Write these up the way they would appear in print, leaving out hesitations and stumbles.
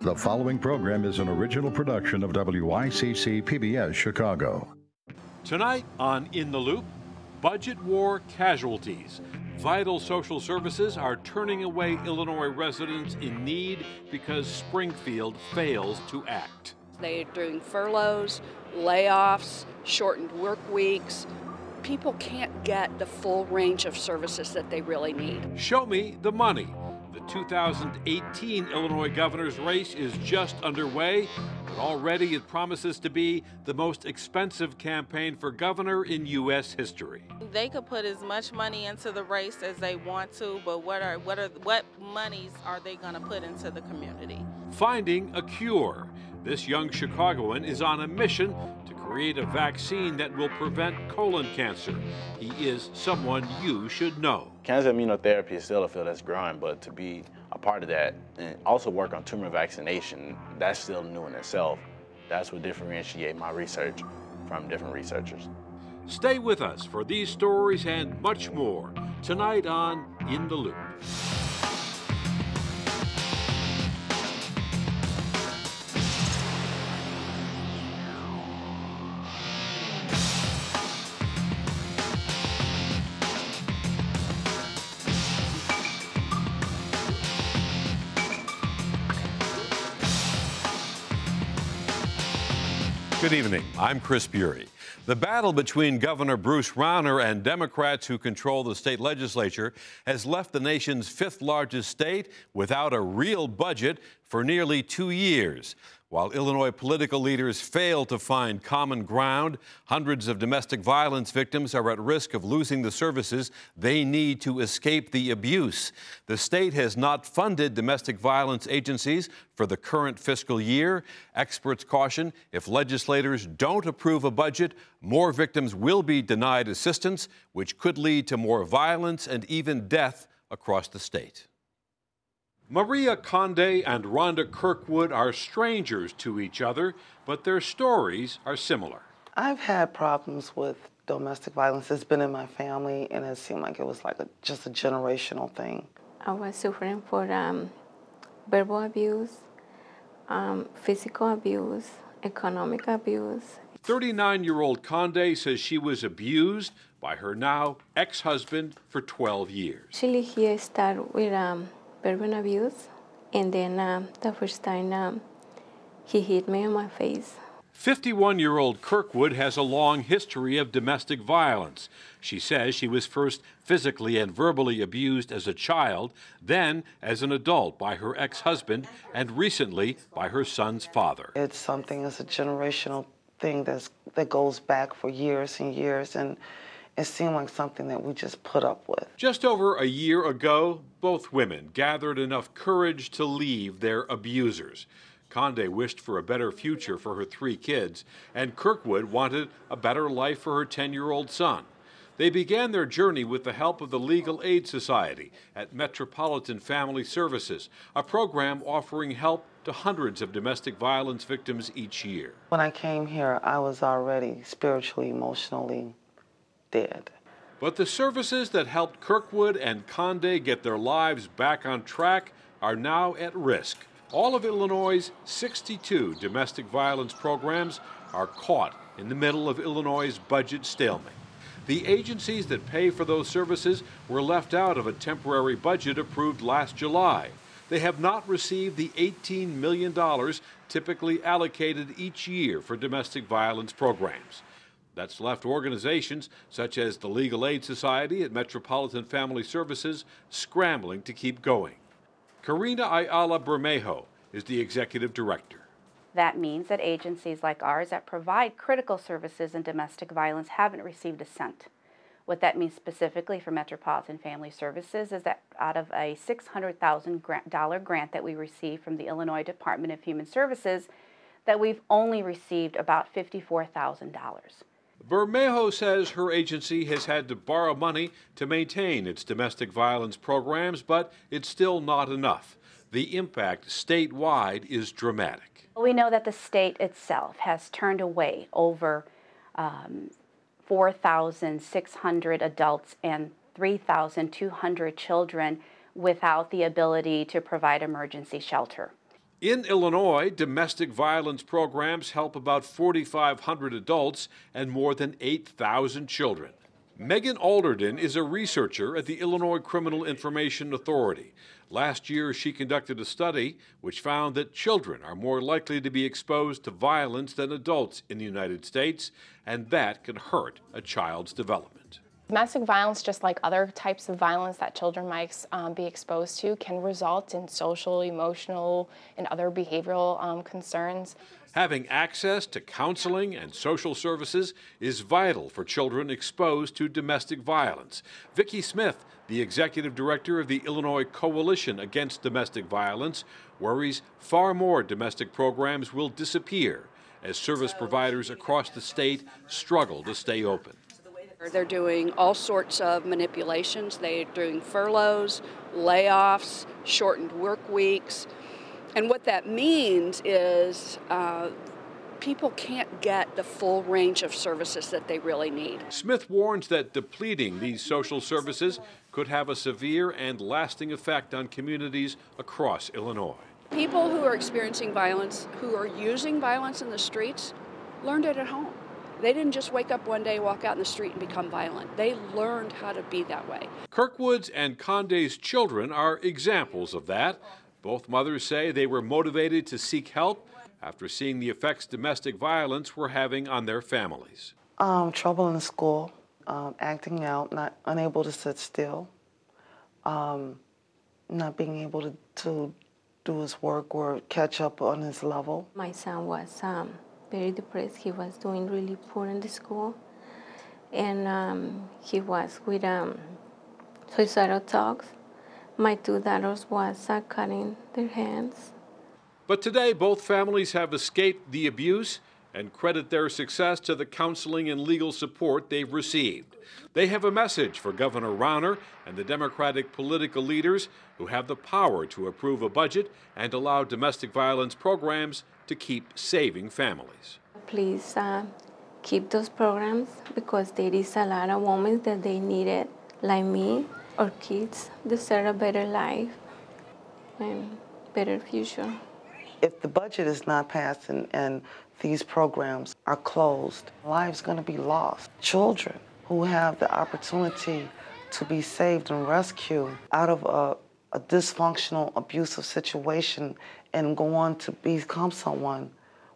The following program is an original production of WICC PBS Chicago. Tonight on In the Loop, budget war casualties. Vital social services are turning away Illinois residents in need because Springfield fails to act. They're doing furloughs, layoffs, shortened work weeks. People can't get the full range of services that they really need. Show me the money. The 2018 Illinois governor's race is just underway, but already it promises to be the most expensive campaign for governor in U.S. history. They could put as much money into the race as they want to, but what monies are they going to put into the community? Finding a cure. This young Chicagoan is on a mission to create a vaccine that will prevent colon cancer. He is someone you should know. Cancer immunotherapy is still a field that's growing, but to be a part of that and also work on tumor vaccination, that's still new in itself. That's what differentiates my research from different researchers. Stay with us for these stories and much more tonight on In the Loop. Good evening. I'm Chris Bury. The battle between Governor Bruce Rauner and Democrats who control the state legislature has left the nation's fifth largest state without a real budget for nearly 2 years. While Illinois political leaders fail to find common ground, hundreds of domestic violence victims are at risk of losing the services they need to escape the abuse. The state has not funded domestic violence agencies for the current fiscal year. Experts caution if legislators don't approve a budget, more victims will be denied assistance, which could lead to more violence and even death across the state. Maria Conde and Rhonda Kirkwood are strangers to each other, but their stories are similar. I've had problems with domestic violence. It's been in my family, and it seemed like it was like just a generational thing. I was suffering for verbal abuse, physical abuse, economic abuse. 39-year-old Conde says she was abused by her now ex-husband for 12 years. Actually, he started with verbal abuse, and then the first time he hit me on my face. 51-year-old Kirkwood has a long history of domestic violence. She says she was first physically and verbally abused as a child, then as an adult by her ex-husband, and recently by her son's father. It's something, it's a generational thing that goes back for years and years, and it seemed like something that we just put up with. Just over a year ago, both women gathered enough courage to leave their abusers. Conde wished for a better future for her 3 kids, and Kirkwood wanted a better life for her 10-year-old son. They began their journey with the help of the Legal Aid Society at Metropolitan Family Services, a program offering help to hundreds of domestic violence victims each year. When I came here, I was already spiritually, emotionally dead. But the services that helped Kirkwood and Conde get their lives back on track are now at risk. All of Illinois' 62 domestic violence programs are caught in the middle of Illinois' budget stalemate. The agencies that pay for those services were left out of a temporary budget approved last July. They have not received the $18 million typically allocated each year for domestic violence programs. That's left organizations such as the Legal Aid Society at Metropolitan Family Services scrambling to keep going. Karina Ayala Bermejo is the executive director. That means that agencies like ours that provide critical services in domestic violence haven't received a cent. What that means specifically for Metropolitan Family Services is that out of a $600,000 grant that we received from the Illinois Department of Human Services, that we've only received about $54,000. Bermejo says her agency has had to borrow money to maintain its domestic violence programs, but it's still not enough. The impact statewide is dramatic. We know that the state itself has turned away over 4,600 adults and 3,200 children without the ability to provide emergency shelter. In Illinois, domestic violence programs help about 4,500 adults and more than 8,000 children. Megan Alderden is a researcher at the Illinois Criminal Information Authority. Last year, she conducted a study which found that children are more likely to be exposed to violence than adults in the United States, and that can hurt a child's development. Domestic violence, just like other types of violence that children might be exposed to, can result in social, emotional, and other behavioral concerns. Having access to counseling and social services is vital for children exposed to domestic violence. Vicki Smith, the executive director of the Illinois Coalition Against Domestic Violence, worries far more domestic programs will disappear as service providers across the state struggle to stay open. They're doing all sorts of manipulations. They're doing furloughs, layoffs, shortened work weeks. And what that means is people can't get the full range of services that they really need. Smith warns that depleting these social services could have a severe and lasting effect on communities across Illinois. People who are experiencing violence, who are using violence in the streets, learned it at home. They didn't just wake up one day, walk out in the street and become violent. They learned how to be that way. Kirkwood's and Condé's children are examples of that. Both mothers say they were motivated to seek help after seeing the effects domestic violence were having on their families. Trouble in school, acting out, not unable to sit still, not being able to do his work or catch up on his level. My son was very depressed. He was doing really poor in the school, and he was with suicidal talks. My two daughters was cutting their hands. But today, both families have escaped the abuse and credit their success to the counseling and legal support they've received. They have a message for Governor Rauner and the Democratic political leaders who have the power to approve a budget and allow domestic violence programs to keep saving families. Please keep those programs, because there is a lot of women that they need it, like me. Our kids deserve a better life and better future. If the budget is not passed and these programs are closed, lives going to be lost. Children who have the opportunity to be saved and rescued out of a dysfunctional, abusive situation and go on to become someone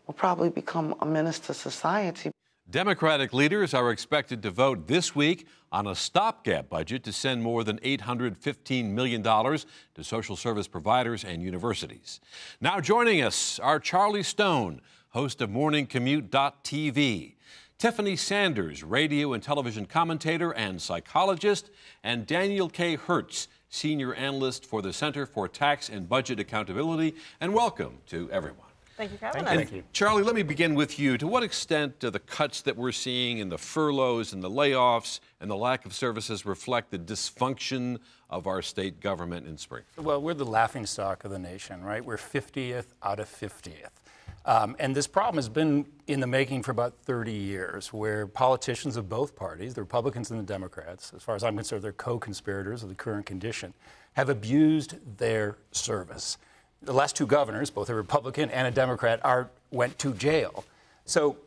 will probably become a menace to society. Democratic leaders are expected to vote this week on a stopgap budget to send more than $815 million to social service providers and universities. Now joining us are Charlie Stone, host of MorningCommute.tv, Tiffany Sanders, radio and television commentator and psychologist, and Daniel K. Hertz, senior analyst for the Center for Tax and Budget Accountability. And welcome to everyone. Thank you for having us. Thank you. Charlie, let me begin with you. To what extent do the cuts that we're seeing in the furloughs and the layoffs and the lack of services reflect the dysfunction of our state government in Springfield? Well, we're the laughingstock of the nation, right? We're 50th out of 50th. And this problem has been in the making for about 30 years, where politicians of both parties, the Republicans and the Democrats, as far as I'm concerned, they're co-conspirators of the current condition, have abused their service. The last two governors, both a Republican and a Democrat, went to jail. So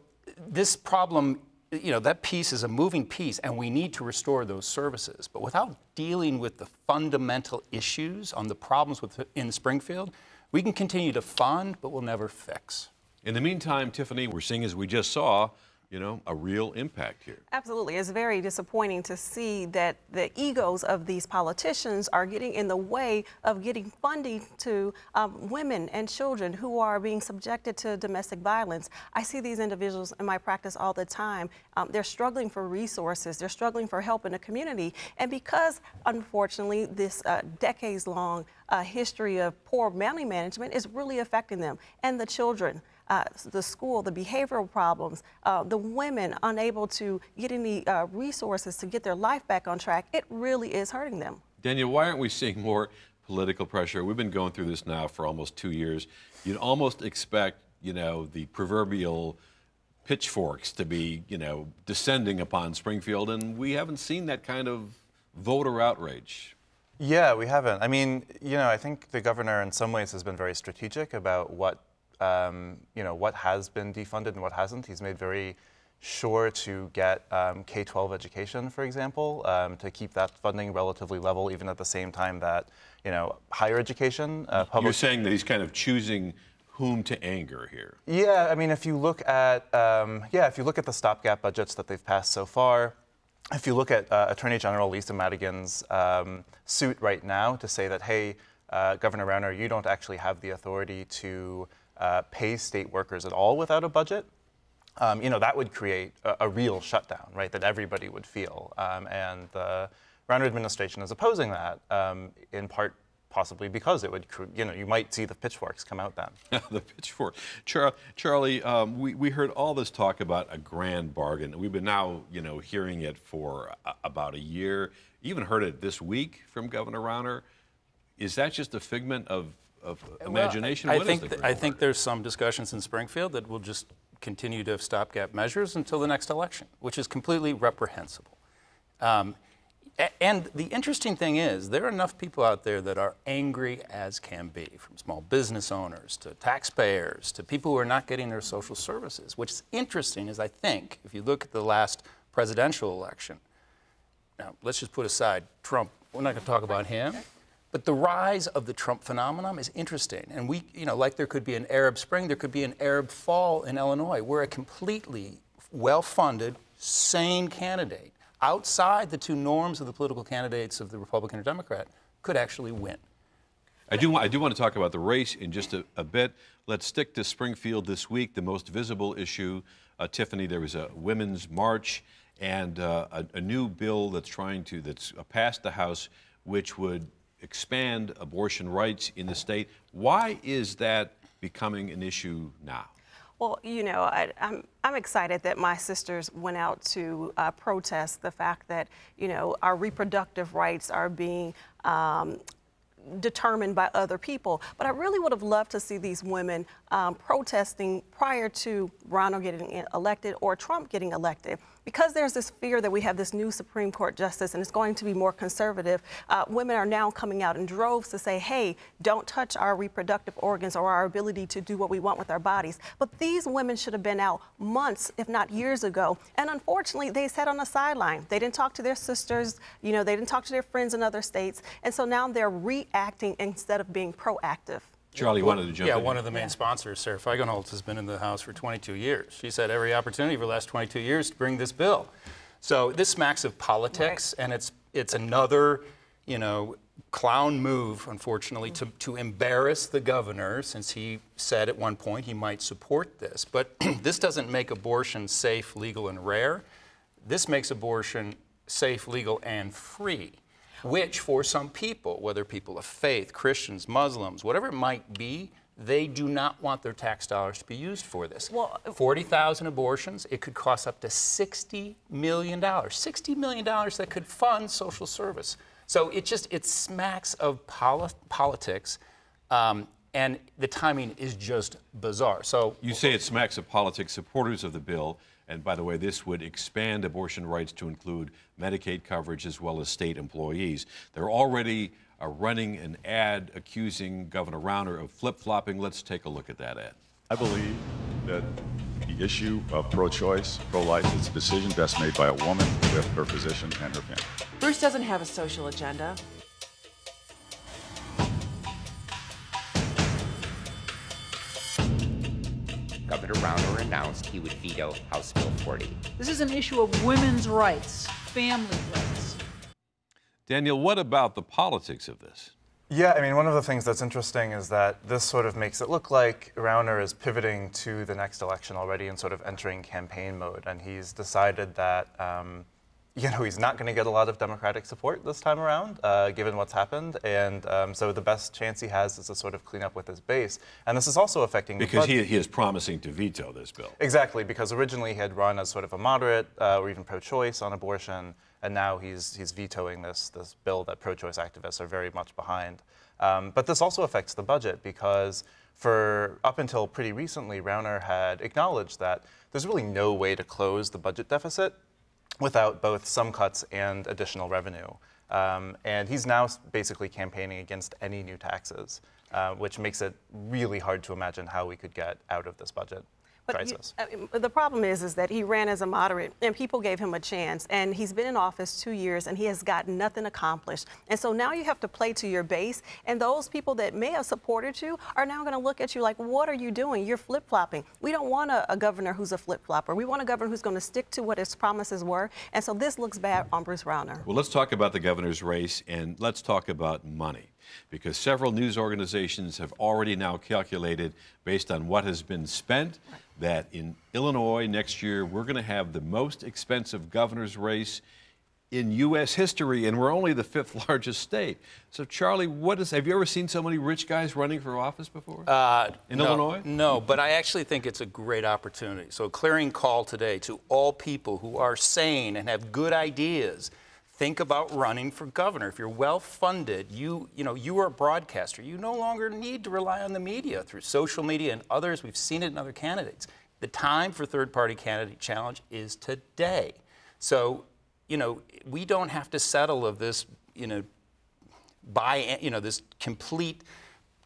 this problem, you know, that piece is a moving piece, and we need to restore those services. But without dealing with the fundamental issues on the problems in Springfield, we can continue to fund, but we'll never fix. In the meantime, Tiffany, we're seeing, as we just saw, you know, a real impact here. Absolutely. It's very disappointing to see that the egos of these politicians are getting in the way of getting funding to women and children who are being subjected to domestic violence. I see these individuals in my practice all the time. They're struggling for resources. They're struggling for help in the community. And because, unfortunately, this decades-long history of poor money management is really affecting them and the children. The school, the behavioral problems, the women unable to get any resources to get their life back on track, it really is hurting them. Daniel, why aren't we seeing more political pressure? We've been going through this now for almost 2 years. You'd almost expect, you know, the proverbial pitchforks to be, you know, descending upon Springfield, and we haven't seen that kind of voter outrage. Yeah, we haven't. I mean, I think the governor in some ways has been very strategic about what, what has been defunded and what hasn't. He's made very sure to get K-12 education, for example, to keep that funding relatively level, even at the same time that, higher education. You're saying that he's kind of choosing whom to anger here. Yeah, I mean, if you look at the stopgap budgets that they've passed so far, if you look at Attorney General Lisa Madigan's suit right now to say that, hey, Governor Rauner, you don't actually have the authority to pay state workers at all without a budget, that would create a real shutdown, right, that everybody would feel. And the Rauner administration is opposing that, in part possibly because it would, you might see the pitchforks come out then. The pitchfork. Charlie, we heard all this talk about a grand bargain. We've been now, hearing it for about a year. Even heard it this week from Governor Rauner. Is that just a figment of imagination? Well, I think there's some discussions in Springfield that will just continue to have stopgap measures until the next election, which is completely reprehensible. And the interesting thing is, there are enough people out there that are angry as can be, from small business owners to taxpayers to people who are not getting their social services. What's interesting is, I think, if you look at the last presidential election, now let's just put aside Trump, we're not going to talk about him, but the rise of the Trump phenomenon is interesting. And we, like there could be an Arab Spring, there could be an Arab Fall in Illinois, where a completely well-funded, sane candidate outside the two norms of the political candidates of the Republican or Democrat could actually win. I do want to talk about the race in just a bit. Let's stick to Springfield this week. The most visible issue, Tiffany, there was a women's march and a new bill that's passed the House, which would expand abortion rights in the state. Why is that becoming an issue now? Well, I'm excited that my sisters went out to protest the fact that, our reproductive rights are being determined by other people. But I really would have loved to see these women protesting prior to Rauner getting elected or Trump getting elected. Because there's this fear that we have this new Supreme Court justice and it's going to be more conservative, women are now coming out in droves to say, hey, don't touch our reproductive organs or our ability to do what we want with our bodies. But these women should have been out months, if not years ago. And unfortunately, they sat on the sideline. They didn't talk to their sisters, they didn't talk to their friends in other states. And so now they're reacting instead of being proactive. Charlie wanted to jump in. Yeah, one of the main sponsors, Sarah Feigenholtz, has been in the House for 22 years. She's had every opportunity for the last 22 years to bring this bill. So this smacks of politics, right. And it's another, clown move, unfortunately, to embarrass the governor, since he said at one point he might support this. But this doesn't make abortion safe, legal, and rare. This makes abortion safe, legal, and free, which for some people, whether people of faith, Christians, Muslims, whatever it might be, they do not want their tax dollars to be used for this. Well, 40,000 abortions, it could cost up to $60 million. $60 million that could fund social service. So it smacks of politics, and the timing is just bizarre. So you say it smacks of politics. Supporters of the bill, and by the way, this would expand abortion rights to include Medicaid coverage as well as state employees. They're already running an ad accusing Governor Rauner of flip-flopping. Let's take a look at that ad. I believe that the issue of pro-choice, pro-life is a decision best made by a woman with her physician and her family. Bruce doesn't have a social agenda. Governor Rauner announced he would veto House Bill 40. This is an issue of women's rights, family rights. Daniel, what about the politics of this? Yeah, I mean, one of the things that's interesting is that this sort of makes it look like Rauner is pivoting to the next election already and sort of entering campaign mode. And he's decided that, he's not going to get a lot of Democratic support this time around, given what's happened. And so the best chance he has is to sort of clean up with his base. And this is also affecting because he is promising to veto this bill. Exactly, because originally he had run as sort of a moderate or even pro-choice on abortion. And now he's vetoing this bill that pro-choice activists are very much behind. But this also affects the budget because for up until pretty recently, Rauner had acknowledged that there's really no way to close the budget deficit without both some cuts and additional revenue. And he's now basically campaigning against any new taxes, which makes it really hard to imagine how we could get out of this budget crisis. The problem is that he ran as a moderate, and people gave him a chance, and he's been in office 2 years, and he has gotten nothing accomplished. And so now you have to play to your base, and those people that may have supported you are now going to look at you like, what are you doing? You're flip-flopping. We don't want a governor who's a flip-flopper. We want a governor who's going to stick to what his promises were, and so this looks bad on Bruce Rauner. Well, let's talk about the governor's race, and let's talk about money, because several news organizations have already now calculated, based on what has been spent, that in Illinois next year we're going to have the most expensive governor's race in U.S. history, and we're only the 5th largest state. So, Charlie, have you ever seen so many rich guys running for office before in Illinois? No, but I actually think it's a great opportunity. So a clearing call today to all people who are sane and have good ideas. Think about running for governor. If you're well-funded, you are a broadcaster. You no longer need to rely on the media through social media and others. We've seen it in other candidates. The time for third-party candidate challenge is today. So, we don't have to settle of this, this complete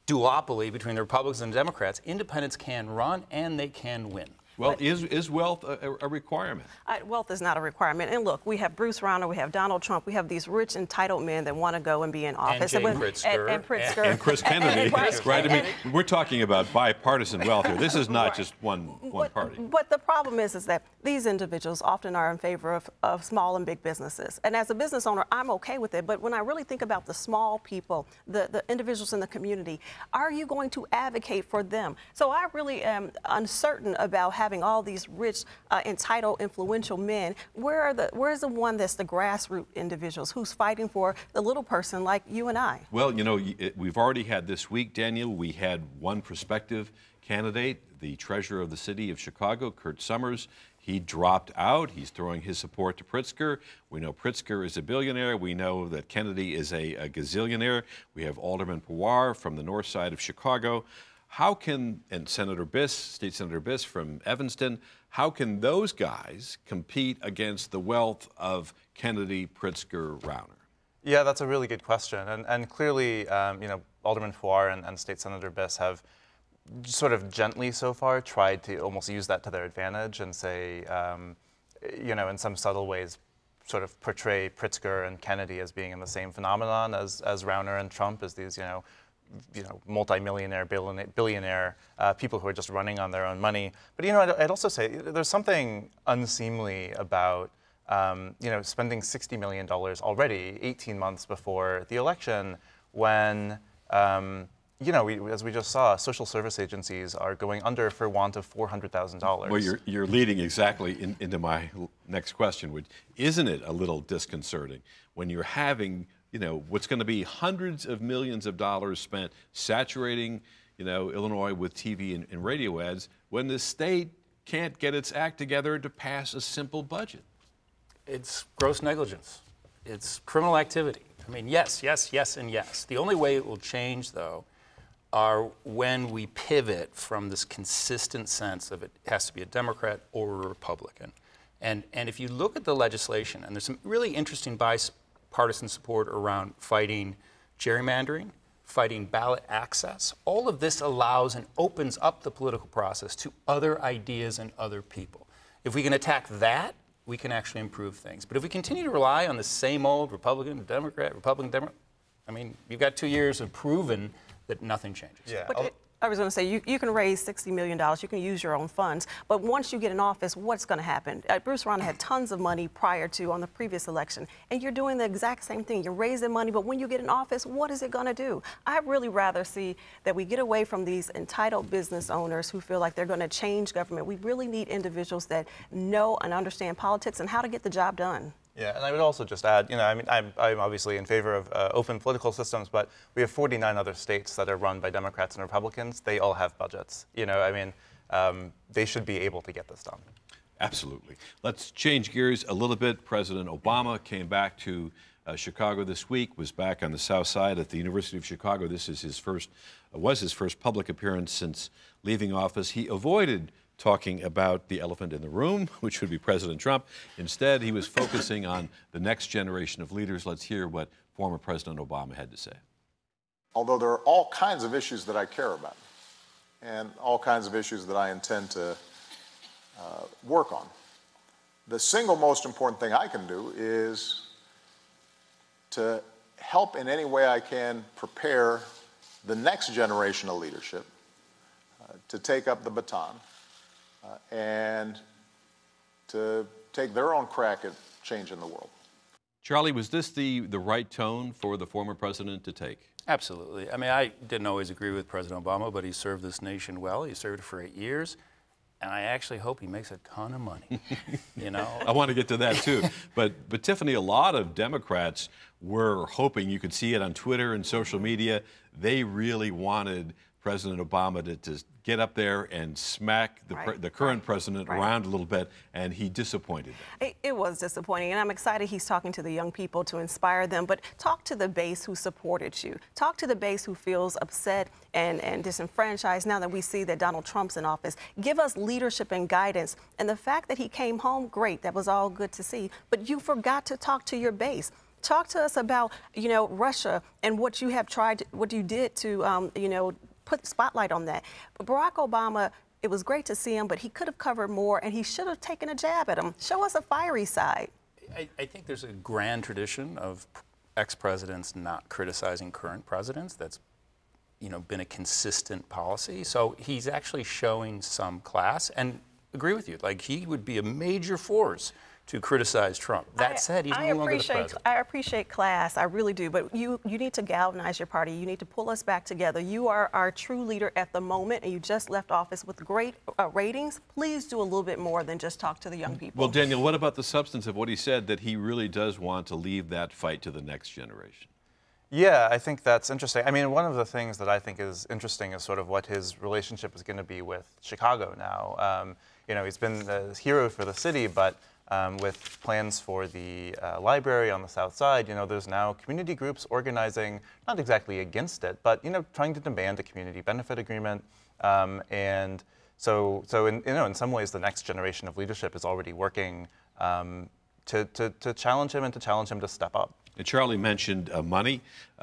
duopoly between the Republicans and the Democrats. Independents can run and they can win. Well, is wealth a requirement? Wealth is not a requirement. And look, we have Bruce Rauner, we have Donald Trump, we have these rich, entitled men that want to go and be in office. And Pritzker. And Chris Kennedy. Right? I mean, we're talking about bipartisan wealth here. This is not just one party. But the problem is that these individuals often are in favor of small and big businesses. And as a business owner, I'm okay with it. But when I really think about the small people, the individuals in the community, are you going to advocate for them? So I really am uncertain about having all these rich, entitled, influential men. Where's the one that's the grassroots individuals who's fighting for the little person like you and I? Well, we've already had this week, Daniel, we had one prospective candidate, the treasurer of the city of Chicago, Kurt Summers. He dropped out. He's throwing his support to Pritzker. We know Pritzker is a billionaire. We know that Kennedy is a gazillionaire. We have Alderman Pawar from the north side of Chicago. How can, and Senator Biss, State Senator Biss from Evanston, how can those guys compete against the wealth of Kennedy, Pritzker, Rauner? Yeah, that's a really good question. And clearly, Alderman Pawar and State Senator Biss have sort of gently so far tried to almost use that to their advantage and say, in some subtle ways, sort of portray Pritzker and Kennedy as being in the same phenomenon as Rauner and Trump, as these, multi-millionaire, billionaire people who are just running on their own money. But I'd also say there's something unseemly about spending $60 million already 18 months before the election when as we just saw, social service agencies are going under for want of $400,000. Well, you're leading exactly into my next question, which isn't it a little disconcerting when you're having what's going to be hundreds of millions of dollars spent saturating, Illinois with TV and radio ads when the state can't get its act together to pass a simple budget? It's gross negligence. It's criminal activity. I mean, yes, and yes. The only way it will change, though, are when we pivot from this consistent sense of it has to be a Democrat or a Republican. And if you look at the legislation, and there's some really interesting bipartisan support around fighting gerrymandering, fighting ballot access. All of this allows and opens up the political process to other ideas and other people. If we can attack that, we can actually improve things. But if we continue to rely on the same old Republican, Democrat, I mean, you've got 2 years of proven that nothing changes. Yeah. But I was going to say, you can raise $60 million, you can use your own funds, but once you get in office, what's going to happen? Bruce Rauner had tons of money prior to on the previous election, and you're doing the exact same thing. You're raising money, but when you get in office, what is it going to do? I'd really rather see that we get away from these entitled business owners who feel like they're going to change government. We really need individuals that know and understand politics and how to get the job done. Yeah, and I would also just add, I'm obviously in favor of open political systems, but we have 49 other states that are run by Democrats and Republicans. They all have budgets. They should be able to get this done. Absolutely. Let's change gears a little bit. President Obama came back to Chicago this week, was back on the south side at the University of Chicago. This is was his first public appearance since leaving office. He avoided talking about the elephant in the room, which would be President Trump. Instead, he was focusing on the next generation of leaders. Let's hear what former President Obama had to say. Although there are all kinds of issues that I care about and all kinds of issues that I intend to work on, the single most important thing I can do is to help in any way I can prepare the next generation of leadership to take up the baton and to take their own crack at changing the world. Charlie, was this the right tone for the former president to take? Absolutely. I mean, I didn't always agree with President Obama, but he served this nation well. He served it for 8 years. And I actually hope he makes a ton of money, you know? I want to get to that, too. But Tiffany, a lot of Democrats were hoping, you could see it on Twitter and social media, they really wanted President Obama to get up there and smack the current president around a little bit, and he disappointed them. It was disappointing, and I'm excited he's talking to the young people to inspire them, but talk to the base who supported you. Talk to the base who feels upset and disenfranchised now that we see that Donald Trump's in office. Give us leadership and guidance, and the fact that he came home, great, that was all good to see, but you forgot to talk to your base. Talk to us about, you know, Russia and what you have tried, what you did to, you know, put spotlight on that. But Barack Obama, it was great to see him, but he could have covered more, and he should have taken a jab at him. Show us a fiery side. I think there's a grand tradition of ex-presidents not criticizing current presidents. That's, you know, been a consistent policy. So he's actually showing some class, and agree with you, like he would be a major force to criticize Trump. That said, he's no longer the president. I appreciate class, I really do, but you need to galvanize your party. You need to pull us back together. You are our true leader at the moment, and you just left office with great ratings. Please do a little bit more than just talk to the young people. Well, Daniel, what about the substance of what he said, that he really does want to leave that fight to the next generation? Yeah, I think that's interesting. I mean, one of the things that I think is interesting is sort of what his relationship is going to be with Chicago now. You know, he's been the hero for the city, but with plans for the library on the South Side, you know, there's now community groups organizing, not exactly against it, but, you know, trying to demand a community benefit agreement. And so in, you know, in some ways, the next generation of leadership is already working to challenge him and to challenge him to step up. And Charlie mentioned money.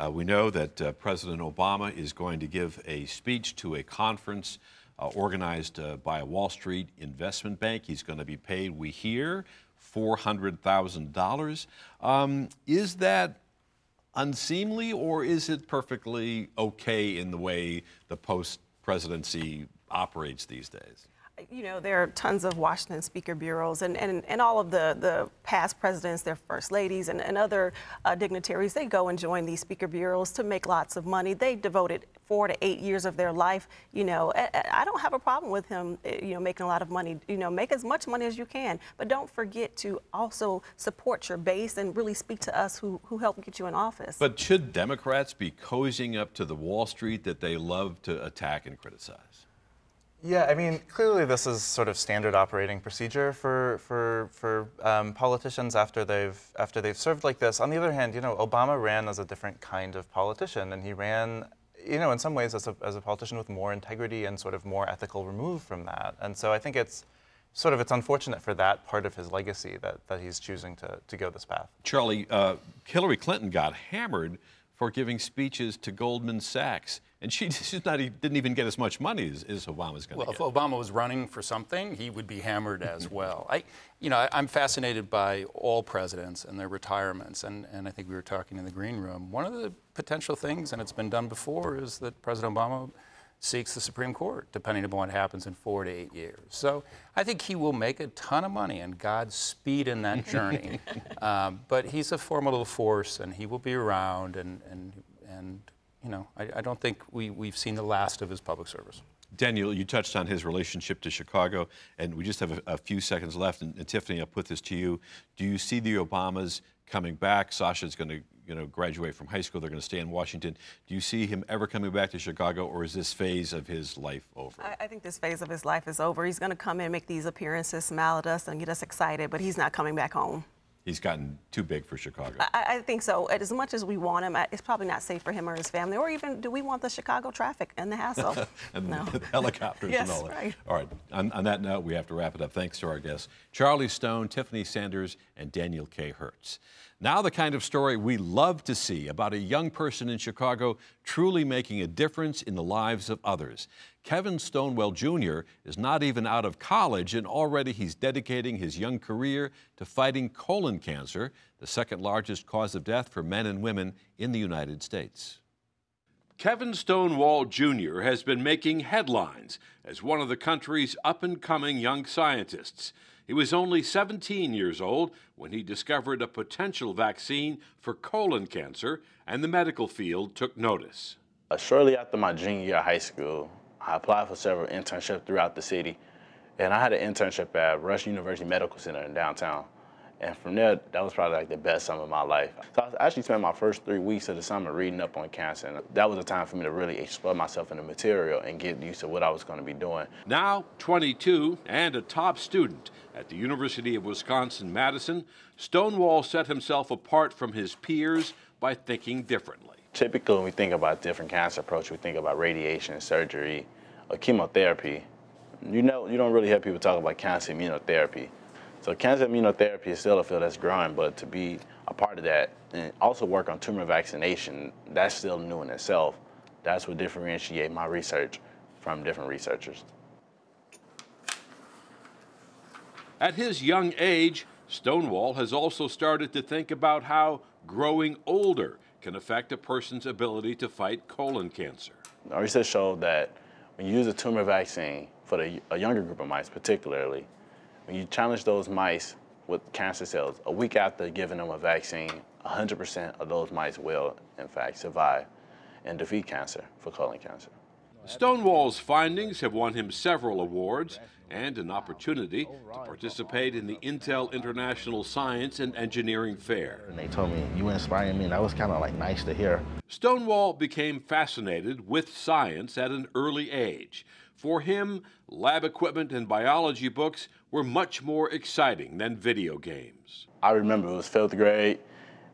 We know that President Obama is going to give a speech to a conference organized by a Wall Street investment bank. He's going to be paid, we hear, $400,000. Is that unseemly, or is it perfectly okay in the way the post-presidency operates these days? You know, there are tons of Washington speaker bureaus, and all of the past presidents, their first ladies, and other dignitaries, they go and join these speaker bureaus to make lots of money. They devoted 4 to 8 years of their life. You know, I don't have a problem with him, you know, making a lot of money. You know, make as much money as you can, but don't forget to also support your base and really speak to us who helped get you in office. But should Democrats be cozying up to the Wall Street that they love to attack and criticize? Yeah, I mean, clearly this is sort of standard operating procedure for politicians after they've served like this. On the other hand, you know, Obama ran as a different kind of politician, and he ran, you know, in some ways as a politician with more integrity and sort of more ethical remove from that. And so I think it's unfortunate for that part of his legacy that he's choosing to go this path. Charlie, Hillary Clinton got hammered for giving speeches to Goldman Sachs. And she didn't even get as much money as Obama's going to get. Well, if Obama was running for something, he would be hammered as well. I'm fascinated by all presidents and their retirements, and I think we were talking in the green room. One of the potential things, and it's been done before, is that President Obama seeks the Supreme Court, depending upon what happens in 4 to 8 years. So I think he will make a ton of money, and Godspeed in that journey. But he's a formidable force, and he will be around, and you know, I don't think we've seen the last of his public service. Daniel, you touched on his relationship to Chicago, and we just have a few seconds left. And Tiffany, I'll put this to you. Do you see the Obamas coming back? Sasha's going to graduate from high school. They're going to stay in Washington. Do you see him ever coming back to Chicago, or is this phase of his life over? I think this phase of his life is over. He's going to come in, make these appearances, smile at us, and get us excited, but he's not coming back home. He's gotten too big for Chicago. I think so. As much as we want him, it's probably not safe for him or his family, or even do we want the Chicago traffic and the hassle? And no. the helicopters yes, and all that. Right. All right, on that note, we have to wrap it up. Thanks to our guests, Charlie Stone, Tiffany Sanders, and Daniel K. Hertz. Now the kind of story we love to see about a young person in Chicago truly making a difference in the lives of others. Kevin Stonewall Jr. is not even out of college, and already he's dedicating his young career to fighting colon cancer, the second largest cause of death for men and women in the United States. Kevin Stonewall Jr. has been making headlines as one of the country's up-and-coming young scientists. He was only 17 years old when he discovered a potential vaccine for colon cancer, and the medical field took notice. Shortly after my junior year of high school, I applied for several internships throughout the city, and I had an internship at Rush University Medical Center in downtown. And from there, that was probably like the best summer of my life. So I actually spent my first 3 weeks of the summer reading up on cancer, and that was a time for me to really explore myself in the material and get used to what I was going to be doing. Now 22 and a top student at the University of Wisconsin-Madison, Stonewall set himself apart from his peers by thinking differently. Typically, when we think about different cancer approaches, we think about radiation, surgery, or chemotherapy. You don't really hear people talk about cancer immunotherapy. So cancer immunotherapy is still a field that's growing, but to be a part of that and also work on tumor vaccination, that's still new in itself. That's what differentiates my research from different researchers. At his young age, Stonewall has also started to think about how growing older can affect a person's ability to fight colon cancer. Our research showed that when you use a tumor vaccine for a younger group of mice particularly, when you challenge those mice with cancer cells, a week after giving them a vaccine, 100% of those mice will, in fact, survive and defeat cancer for colon cancer. Stonewall's findings have won him several awards and an opportunity to participate in the Intel International Science and Engineering Fair. And they told me, "You inspire me," and that was kind of like nice to hear. Stonewall became fascinated with science at an early age. For him, lab equipment and biology books were much more exciting than video games. I remember it was 5th grade.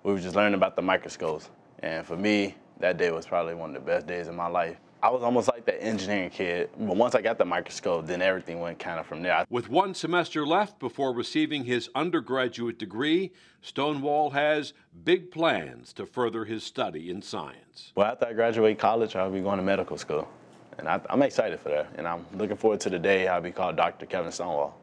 We were just learning about the microscopes. And for me, that day was probably one of the best days of my life. I was almost like that engineering kid, but once I got the microscope, then everything went kind of from there. With 1 semester left before receiving his undergraduate degree, Stonewall has big plans to further his study in science. Well, after I graduate college, I'll be going to medical school. And I'm excited for that. And I'm looking forward to the day I'll be called Dr. Kevin Stonewall.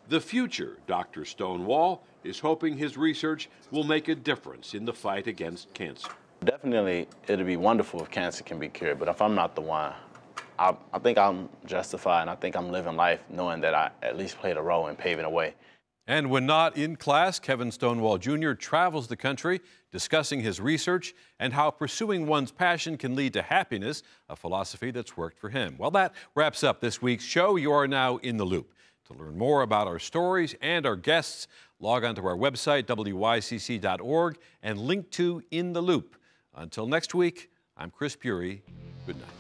The future Dr. Stonewall is hoping his research will make a difference in the fight against cancer. Definitely, it'd be wonderful if cancer can be cured, but if I'm not the one, I think I'm justified, and I think I'm living life knowing that I at least played a role in paving the way. And when not in class, Kevin Stonewall Jr. travels the country discussing his research and how pursuing one's passion can lead to happiness, a philosophy that's worked for him. Well, that wraps up this week's show. You are now in the loop. To learn more about our stories and our guests, log on to our website, wycc.org, and link to In the Loop. Until next week, I'm Chris Bury. Good night.